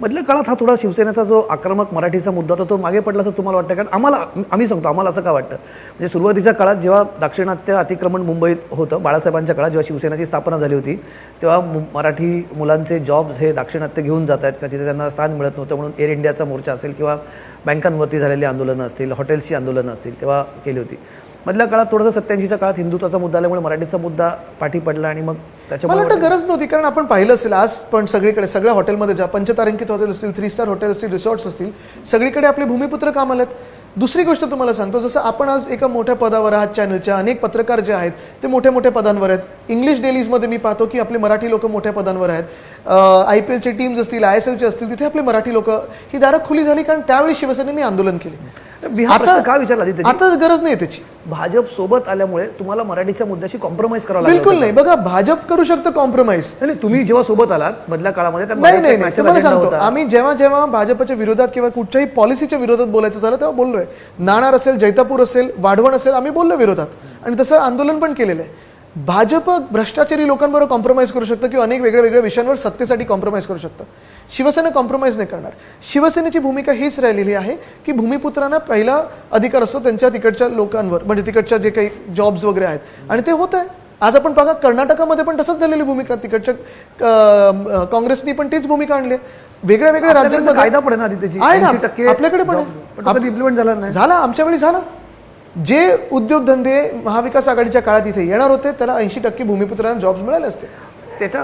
मधल्या काळात हा थोडा शिवसेनेचा जो आक्रमक मराठीचा मुद्दा होता तो मागे पडला असं तुम्हाला वाटतं? कारण आम्ही सांगतो आम्हाला असं का वाटतं, म्हणजे सुरुवातीच्या काळात जेव्हा दाक्षिणात्य अतिक्रमण मुंबईत होतं बाळासाहेबांच्या काळात, जेव्हा शिवसेनेची स्थापना झाली होती, तेव्हा मराठी मुलांचे जॉब्स हे दाक्षिणात्य घेऊन जात आहेत किंवा तिथे त्यांना स्थान मिळत नव्हतं म्हणून एअर इंडियाचा मोर्चा असेल किंवा बँकांवरती झालेली आंदोलनं असतील, हॉटेल्सची आंदोलनं असतील, तेव्हा केली होती. मधल्या काळात थोडंसं 87च्या काळात हिंदुत्वाचा मुद्दा आल्यामुळे मराठीचा मुद्दा पाठी पडला आणि मग मला वाटतं गरज नव्हती. कारण आपण पाहिलं असेल आज पण सगळीकडे सगळ्या हॉटेलमध्ये जा, पंचतारांकित हॉटेल असतील, 3 स्टार हॉटेल असतील, रिसॉर्ट्स असतील, सगळीकडे आपले भूमिपुत्र कामाला आहेत. दुसरी गोष्ट तुम्हाला सांगतो, जसं आपण आज एका मोठ्या पदावर आहात चॅनलच्या, अनेक पत्रकार जे आहेत ते मोठ्या मोठ्या पदांवर आहेत. इंग्लिश डेलीजमध्ये मी पाहतो की आपले मराठी लोक मोठ्या पदांवर आहेत. IPLचे टीम्स असतील, ISLचे असतील, तिथे आपले मराठी लोक, ही दारं खुली झाली कारण त्यावेळी शिवसेनेने आंदोलन केले. का विचारला आता गरज नाही त्याची. भाजप सोबत आल्यामुळे तुम्हाला मराठीच्या मुद्द्याशी कॉम्प्रोमाइज करावं लागलं? बिलकुल नाही. बघा, भाजप करू शकतं कॉम्प्रोमाइज. नाही, तुम्ही जेव्हा सोबत आलात मधल्या काळामध्ये नाही, तुम्हाला सांगतो, आम्ही जेव्हा भाजपच्या विरोधात किंवा कुठच्याही पॉलिसीच्या विरोधात बोलायचं झालं तेव्हा बोललोय. नाणार असेल, जैतापूर असेल, वाढवण असेल, आम्ही बोललो विरोधात आणि तसं आंदोलन पण केलेलं आहे. भाजप भ्रष्टाचारी लोकांबरोबर कॉम्प्रोमाइज करू शकतं किंवा अनेक वेगळ्या विषयांवर सत्तेसाठी कॉम्प्रोमाइज करू शकतं. शिवसेना कॉम्प्रोमाइज नाही करणार. शिवसेनेची भूमिका हीच राहिलेली आहे की भूमिपुत्रांना पहिला अधिकार असतो त्यांच्या तिकडच्या लोकांवर, म्हणजे तिकडच्या जे काही जॉब्स वगैरे आहेत आणि ते होत आहे. आज आपण बघा, कर्नाटकामध्ये पण तसच झालेली भूमिका, तिकडच्या काँग्रेसनी पण तीच भूमिका आणली. वेगळ्या राज्यांमध्ये कायदा पण आहे ना त्याची, आपल्याकडे पण इम्प्लिमेंट झाला नाही. झाला, आमच्या वेळी झाला. जे उद्योगधंदे महाविकास आघाडीच्या काळात इथे येणार होते त्याला 80% भूमिपुत्रांना जॉब्स मिळाले असते.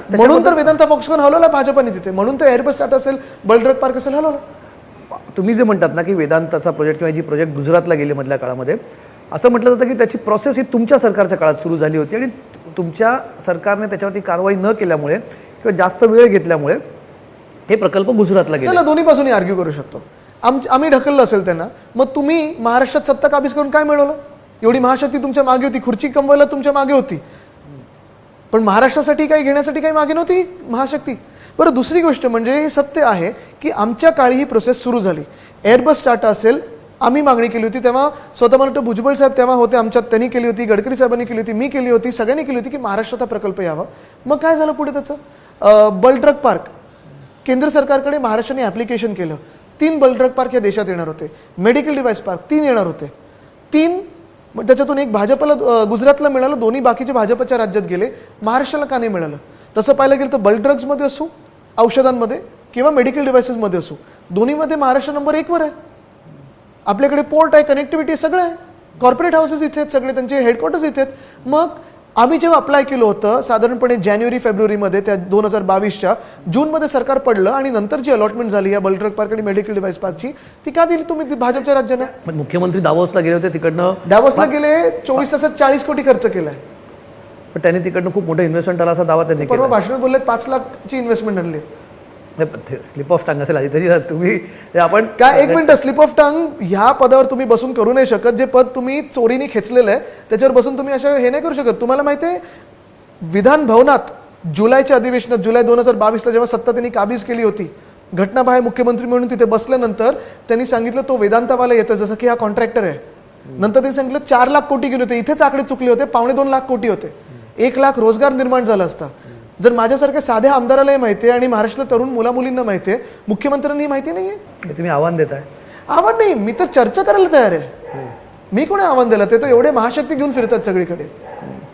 म्हणून तर वेदांता फॉक्सकॉन हलवला भाजपने तिथे, म्हणून तर एअरबस टाटा असेल, बलड्रग पार्क असेल हलवलं. तुम्ही जे म्हणतात ना की वेदांताचा प्रोजेक्ट किंवा जी प्रोजेक्ट गुजरातला गेले मधल्या काळामध्ये, असं म्हटलं जातं की त्याची प्रोसेस ही तुमच्या सरकारच्या काळात सुरू झाली होती आणि तुमच्या सरकारने त्याच्यावरती कारवाई न केल्यामुळे किंवा जास्त वेळ घेतल्यामुळे हे प्रकल्प गुजरातला गेले. चला, दोन्ही बाजूनी आर्ग्यू करू शकतो. आम्ही ढकललं असेल त्यांना, मग तुम्ही महाराष्ट्रात सत्ता काबीज करून काय मिळवलं? एवढी महाशक्ती तुमच्या मागे होती, खुर्ची कमवायला तुमच्या मागे होती, पण महाराष्ट्रासाठी काही घेण्यासाठी काही मागे नव्हती महाशक्ती. बरं, दुसरी गोष्ट म्हणजे हे सत्य आहे की आमच्या काळी ही प्रोसेस सुरू झाली. एअरबस टाटा असेल, आम्ही मागणी केली होती तेव्हा, स्वतः मला भुजबळ साहेब तेव्हा होते आमच्यात, त्यांनी केली होती, गडकरी साहेबांनी केली होती, मी केली होती, सगळ्यांनी केली होती की महाराष्ट्रात हा प्रकल्प यावा. मग काय झालं पुढे त्याचं? बलड्रग पार्क, केंद्र सरकारकडे महाराष्ट्राने ऍप्लिकेशन केलं. 3 बलड्रग पार्क या देशात येणार होते. मेडिकल डिव्हाइस पार्क 3 येणार होते. 3 त्याच्यातून एक भाजपला गुजरातला मिळालं, दोन्ही बाकीचे भाजपच्या राज्यात गेले. महाराष्ट्राला का नाही मिळालं? तसं पाहायला गेलं तर बलड्रग्समध्ये असो, औषधांमध्ये किंवा मेडिकल डिव्हाइसेसमध्ये असो, दोन्हीमध्ये महाराष्ट्र नंबर 1 वर आहे. आपल्याकडे पोर्ट आहे, कनेक्टिव्हिटी सगळं आहे, कॉर्पोरेट हाऊसेस इथे आहेत, सगळे त्यांचे हेडक्वार्टर्स इथे आहेत. मग आम्ही जेव्हा अप्लाय केलं होतं साधारणपणे जानेवारी-फेब्रुवारीमध्ये, त्या 2022च्या जूनमध्ये सरकार पडलं आणि नंतर जी अलॉटमेंट झाली या बलड्रग पार्क आणि मेडिकल डिव्हाइस पार्कची, ती का दिली तुम्ही भाजपच्या राज्याने? मुख्यमंत्री दावोसला गेले होते, तिकडनं दावोसला गेले, 24 तासात 40 कोटी खर्च केलाय. पण त्यांनी तिकडनं खूप मोठं इन्व्हेस्टमेंट आला असा दावा त्यांनी केला. परवा भाषणात बोलले 5 लाखची इन्व्हेस्टमेंट आणली. स्लिप ऑफ टंग असेल आधी तरी तुम्ही आपण काय, एक मिनिट, स्लिप ऑफ टंग ह्या पदावर तुम्ही बसून करू नाही शकत. जे पद तुम्ही चोरीने खेचलेलं आहे त्याच्यावर बसून तुम्ही असं हे नाही करू शकत. तुम्हाला माहिती आहे, विधान भवनात जुलैच्या अधिवेशनात, जुलै 2022ला जेव्हा सत्ता त्यांनी काबीज केली होती, घटनाबाह्य मुख्यमंत्री म्हणून तिथे बसल्यानंतर त्यांनी सांगितलं तो वेदांतावाला येतो, जसं की हा कॉन्ट्रॅक्टर आहे. नंतर त्यांनी सांगितलं 4 लाख कोटी गेले होते, इथेच आकडे चुकले होते, 2.25 लाख कोटी होते. 1 लाख रोजगार निर्माण झाला असता. जर माझ्यासारख्या साध्या आमदारालाही माहिती आहे आणि महाराष्ट्रातल्या तरुण मुलामुलींना माहिती आहे, मुख्यमंत्र्यांनी माहिती नाहीये. तुम्ही आव्हान देताय? आव्हान नाही, मी तर चर्चा करायला तयार आहे. मी कोणी आव्हान दिलं? ते तर एवढे महाशक्ती घेऊन फिरतात सगळीकडे.